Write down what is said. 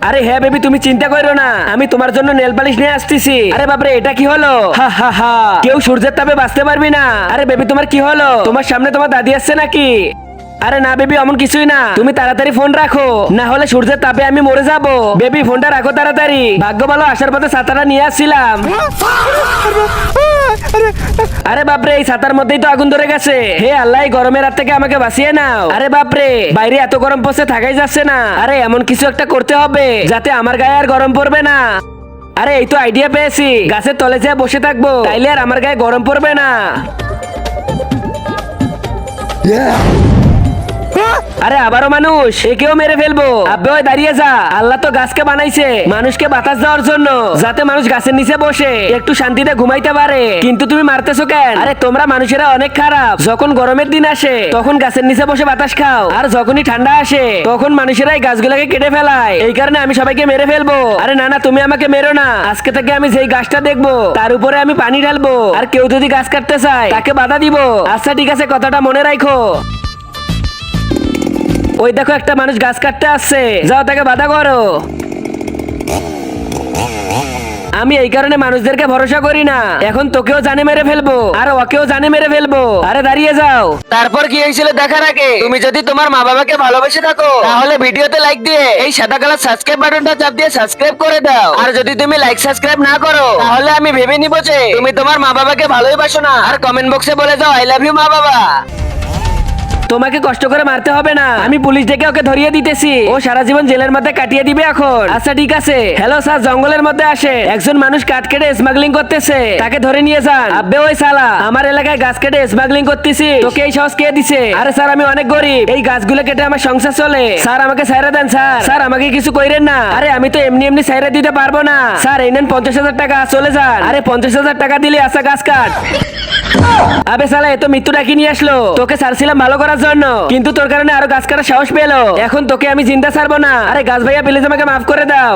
আরে হ্যাঁ বেবি, তুমি চিন্তা করো না, আমি তোমার জন্য নেল পালিশ নিয়ে আসতেছি। আরে বাপরে, এটা কি হলো? হা হা হা, কেউ সূর্যের তাপে বাঁচতে পারবি না। আরে বেবি, তোমার কি হলো? তোমার সামনে তোমার দাদি আসছে নাকি? আরে না বেবি, অমন কিছুই না। তুমি তাড়াতাড়ি ফোন রাখো, না হলে সূর্যের তাপে আমি মরে যাব। বেবি, ফোনটা রাখো তাড়াতাড়ি। ভাগ্য ভালো, আসার পথে ছাতাটা নিয়ে আসছিলাম। আরে বাপরে, এই ছাতার মধ্যেই তো আগুন ধরে গেছে। হে আল্লাহ, এই গরমের রাত থেকে আমাকে বাঁচিয়ে নাও। আরে বাপরে, বাইরে এত গরম পড়ছে, থাকাই যাচ্ছে না। আরে এমন কিছু একটা করতে হবে যাতে আমার গায়ে আর গরম পড়বে না। আরে এই তো আইডিয়া পেয়েছি, গাছের তলে যেয়ে বসে থাকবো, তাইলে আর আমার গায়ে গরম পড়বে না। আরে আবারও মানুষ, একেও মেরে ফেলবো। আব্বে ওই দাঁড়িয়ে যা, আল্লাহ তো গাছকে বানাইছে মানুষকে বাতাস দেওয়ার জন্য, যাতে মানুষ গাছের নিচে বসে একটু শান্তিতে ঘুমাইতে পারে। কিন্তু তুমি মারতেছো কেন? আরে তোমরা মানুষেরা অনেক খারাপ। যখন গরমের দিন আসে তখন গাছের নিচে বসে বাতাস খাও, আর যখনই ঠান্ডা আসে তখন মানুষেরা এই গাছগুলোকে কেটে ফেলায়। এই কারণে আমি সবাইকে মেরে ফেলবো। আরে না না, তুমি আমাকে মেরো না। আজকে থেকে আমি যেই গাছটা দেখবো তার উপরে আমি পানি ঢালবো, আর কেউ যদি গাছ কাটতে চায় তাকে বাধা দিব। আচ্ছা ঠিক আছে, কথাটা মনে রাখো। ওই দেখো, একটা মানুষ গাছ কাটতে আসছে, যাও তাকে বাধা করো। আমি এই কারণে মানুষদেরকে ভরসা করি না। এখন তোকেও জানে মেরে ফেলবো, আর ওকেও জানে মেরে ফেলবো। আরে দাঁড়িয়ে যাও। তারপর কি হয়েছিল দেখার আগে তুমি যদি তোমার মা বাবাকে ভালোবেসে থাকো তাহলে ভিডিওতে লাইক দিয়ে এই সাদা কালার সাবস্ক্রাইব বাটনটা চাপ দিয়ে সাবস্ক্রাইব করে দাও। আর যদি তুমি লাইক সাবস্ক্রাইব না করো তাহলে আমি ভেবে নিব যে তুমি তোমার মা বাবাকে ভালোই বাসো না। আর কমেন্ট বক্সে বলে যাও আই লাভ ইউ মা বাবা। তোমাকে কষ্ট করে মারতে হবে না, আমি পুলিশ ডেকে ওকে ধরিয়ে দিতেছি। ও সারা জীবন জেলের মধ্যে কাটিয়ে দিবে এখন। আচ্ছা ঠিক আছে। হ্যালো স্যার, জঙ্গলের মধ্যে আসে, একজন মানুষ কাঠ কেটে স্মাগলিং করতেছে, তাকে ধরে নিয়ে যান। আব্বে ওই সালা, আমার এলাকায় গাছ কেটে স্মাগলিং করতেছি, তোকে এই সাহস কে দিছে? আরে স্যার, আমি অনেক গরিব, এই গাছগুলো কেটে আমার সংসার চলে। স্যার আমাকে ছাইরা দেন স্যার, স্যার আমাকে কিছু কইরেন না। আরে আমি তো এমনি এমনি ছাইরা দিতে পারবো না স্যার, এই নেন 50,000 টাকা, চলে যান। আরে 50,000 টাকা দিলে আচ্ছা গাছ কাট। আবে সালা, এ তো মৃত্যু ডাকি নিয়ে আসলো। তোকে ছাড়ছিলাম ভালো করার জন্য, কিন্তু তোর কারণে আরো গাছ কাটার সাহস পেলো। এখন তোকে আমি জিন্দা ছাড়বো না। আরে গাছ ভাইয়া, প্লিজ আমাকে মাফ করে দাও।